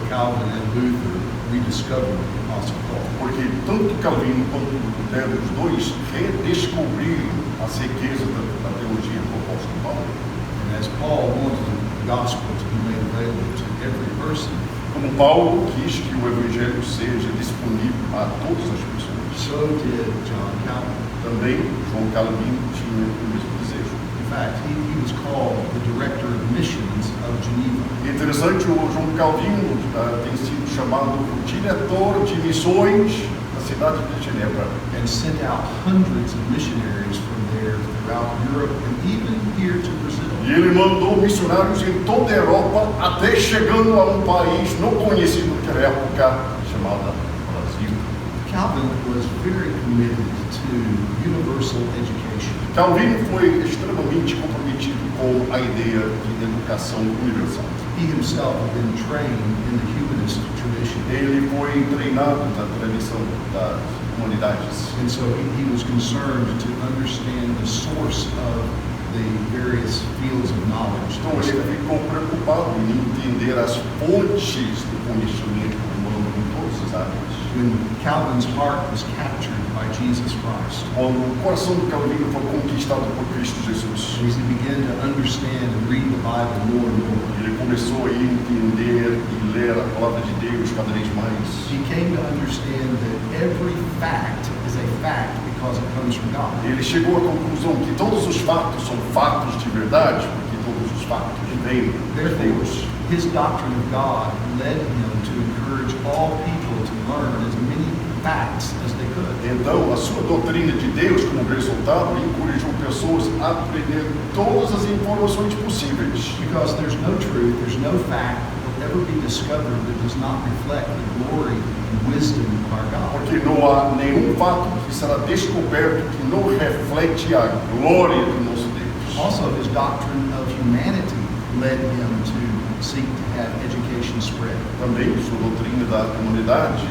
Calvin and Luther rediscovered the Apostle Paul. Porque tanto Calvino quanto Lutero, os dois redescobriram as riquezas da teologia do apóstolo Paulo. And as Paul wanted the gospel to be made available to every person, Como Paulo quis que o evangelho seja disponível a todas as pessoas, so did John Calvin. também João Calvino tinha o mesmo desejo. In fact, he was called the director of missions of Geneva. É interessante, o João Calvino tem sido chamado o diretor de missões da cidade de Genebra. And sent out hundreds of missionaries from there throughout Europe and even here to Brazil. E ele mandou missionários em toda a Europa, até chegando a um país não conhecido naquela época, chamada Brasil. Calvin was very committed to universal education. Calvino foi extremamente comprometido com a ideia de educação universal. He himself had been trained in the humanist tradition. Ele foi treinado na tradição das humanidades. And so he was concerned to understand the source of the various fields of knowledge. Então ele ficou preocupado em entender as fontes do conhecimento humano em todas as áreas. When Calvin's heart was captured by Jesus Christ, Quando o coração do Calvino foi conquistado por Cristo Jesus, as he began to understand and read the Bible more and more, ele começou a entender e ler a palavra de Deus cada vez mais. he came to understand that every fact is a fact because it comes from God. Ele chegou à conclusão que todos os fatos são fatos de verdade, porque todos os fatos vêm de Therefore, Deus. his doctrine of God led him to encourage all people to learn as many facts as they could. Então, a sua doutrina de Deus, como resultado, encorajou pessoas a aprender todas as informações possíveis. Because there's no truth, there's no fact that will ever be discovered that does not reflect the glory and wisdom of our God. Porque não há nenhum fato que será descoberto que não reflete a glória do nosso Deus. Also, his doctrine of humanity led him to seek to have education spread. Também sua doutrina da humanidade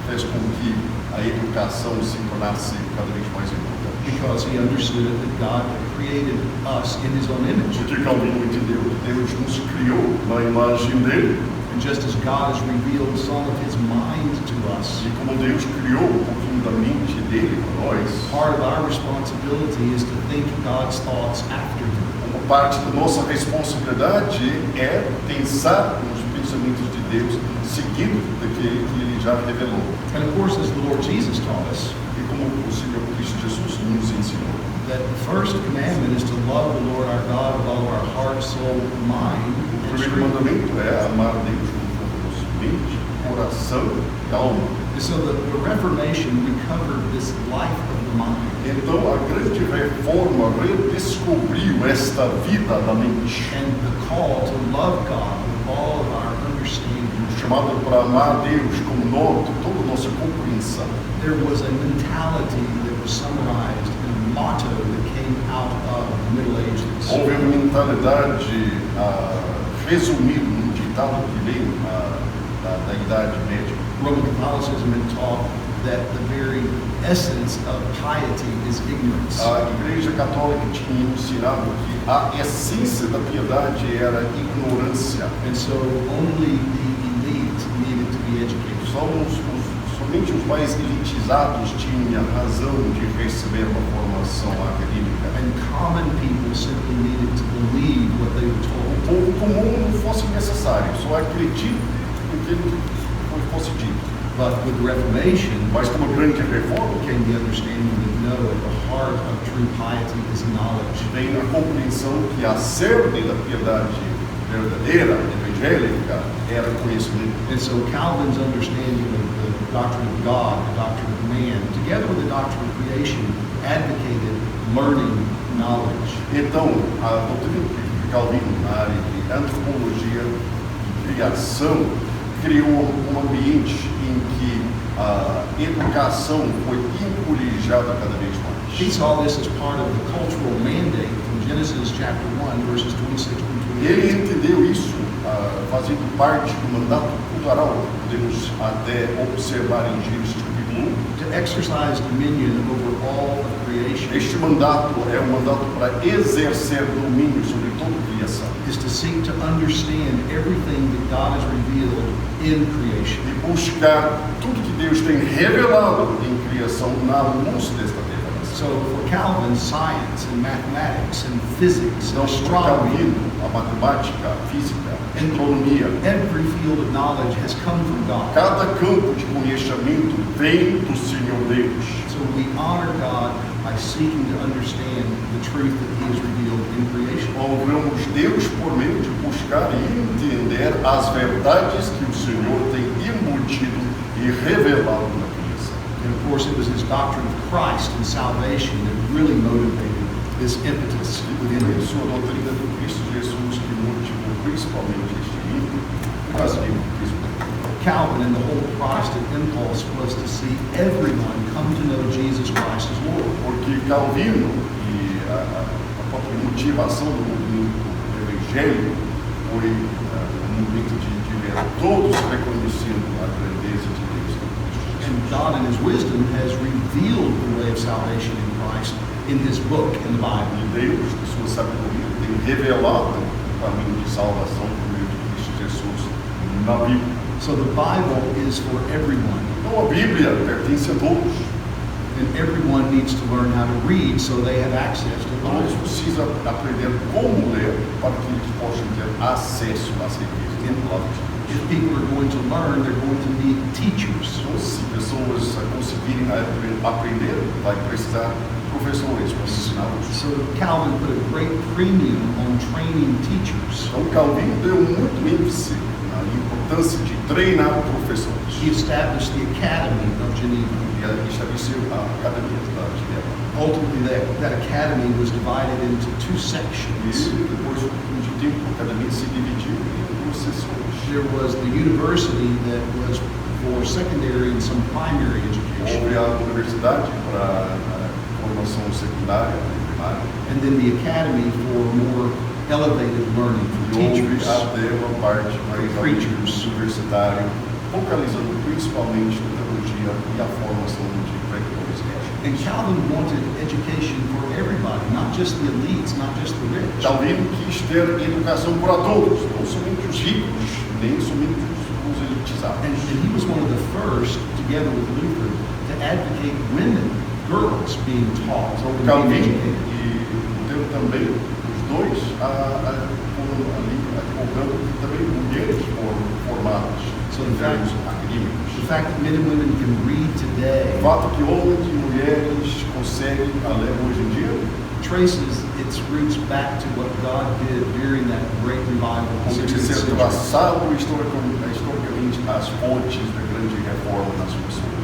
fez com que a educação se tornasse cada vez mais importante. Because he understood that God had created us in his own image. Porque Calvino entendeu que Deus nos criou na imagem dele. And just as God has revealed some of his mind to us, E como Deus criou um pouquinho da mente dele para nós, part of our responsibility is to think God's thoughts after him. uma parte da nossa responsabilidade é pensar nos pensamentos de Deus, seguindo daquele que ele já revelou. And of course, as the Lord Jesus taught us, E como o Senhor Cristo Jesus nos ensinou, that the first commandment is to love the Lord our God with all of our heart, soul, mind, o and primeiro strength. mandamento é amar a Deus com toda a nossa mente, coração e alma. And so the Reformation recovered this life of the mind. Então a grande reforma redescobriu esta vida da mente, And the call to love God with all of our understanding. chamado para amar a Deus com toda a nossa compreensão. There was a mentality that was summarized in a motto that came out of the Middle Ages. Houve uma mentalidade resumida num ditado que veio da Idade Média. Roman Catholicism had taught that the very essence of piety is ignorance. A Igreja Católica tinha ensinado que a essência da piedade era ignorância. And so only the elite needed to be educated. Somente os mais elitizados tinham a razão de receber uma formação acadêmica. And common people simply needed to believe what they were O told. povo comum não fosse necessário, só acredite naquilo que fosse dito. But with the Reformation Mas com uma grande reforma, came the understanding that no, at the heart of true piety is knowledge. vem a compreensão que a cerne da piedade verdadeira, evangélica, era conhecimento. And so Calvin's understanding of the doctrine of God, the doctrine of man, together with the doctrine of creation, advocated learning knowledge. Então, a doutrina de Calvino na área de antropologia e criação criou um ambiente em que a educação foi encorajada cada vez mais. He saw this as part of the cultural mandate from Genesis chapter 1, verses 26 through Ele 28. entendeu isso fazendo parte do mandato cultural. Podemos até observar em Gênesis mundo. to exercise dominion over all of creation, Este mandato é um mandato para exercer domínio sobre toda a criação is to seek to understand everything that God has revealed in creation. e buscar tudo que Deus tem revelado em criação na luz desta revelação. So for Calvin, science and mathematics and physics and Então, astronomy, Calvino, a matemática, a física, a astronomia, every field of knowledge has come from God. cada campo de conhecimento vem do Senhor Deus. So we honor God by seeking to understand the truth that He has revealed in creation. Honramos Deus por meio de buscar e entender as verdades que o Senhor tem embutido e revelado na criação. And of course, it was His doctrine of Christ and salvation that really motivated this impetus within Foi him. sua doutrina do Cristo Jesus que motivou principalmente este livro, mas livro do Cristo. Calvin and the whole Protestant impulse was to see everyone come to know Jesus Christ as Lord. Porque Calvino e a própria motivação do movimento do Evangelho foi um movimento de ver todos reconhecendo a grandeza de Deus. And God in His wisdom has revealed the way of salvation in Christ in His book, in the Bible. E Deus, de sua sabedoria, tem revelado o caminho de salvação por meio de Cristo Jesus na Bíblia. So the Bible is for everyone, Então a Bíblia pertence a todos. and everyone needs to learn how to read so they have access to the Todos Bible. precisam aprender como ler para que eles possam ter acesso às revistas da palavra de Deus. If people are going to learn, they're going to need teachers. Então, se pessoas conseguirem aprender, vai precisar de professores para ensiná-los. So Calvin put a great premium on training teachers. Então, Calvino deu muito ênfase na importância de treinar professores. He established the Academy of Geneva. E estabeleceu a Academia da Genebra. Ultimately, that academy was divided into two E sections. depois de tempo, a academia se dividiu em duas sessões. There was the university that was for secondary and some primary education, Houve a universidade para a formação secundária e primária. and then the academy for more elevated learning for E houve teachers. até uma parte mais Preachers. universitária, focalizando principalmente na teologia e a formação de pregadores. And Calvin wanted education for everybody, not just the elites, not just the rich. Calvino quis ter educação para todos, não somente os ricos, nem somente os elitizados. And he was one of the first, together with Luther, to advocate women, girls being taught Então, and being Calvino educated. e Lutero também, os dois, foram ali advogando que também mulheres foram formadas em termos acadêmicos. The fact that men and women can read today O fato que homens e mulheres conseguem ler hoje em dia traces its roots back to what God did during that great revival in the pode 16th ser century. traçado historicamente as fontes da grande reforma na sua história.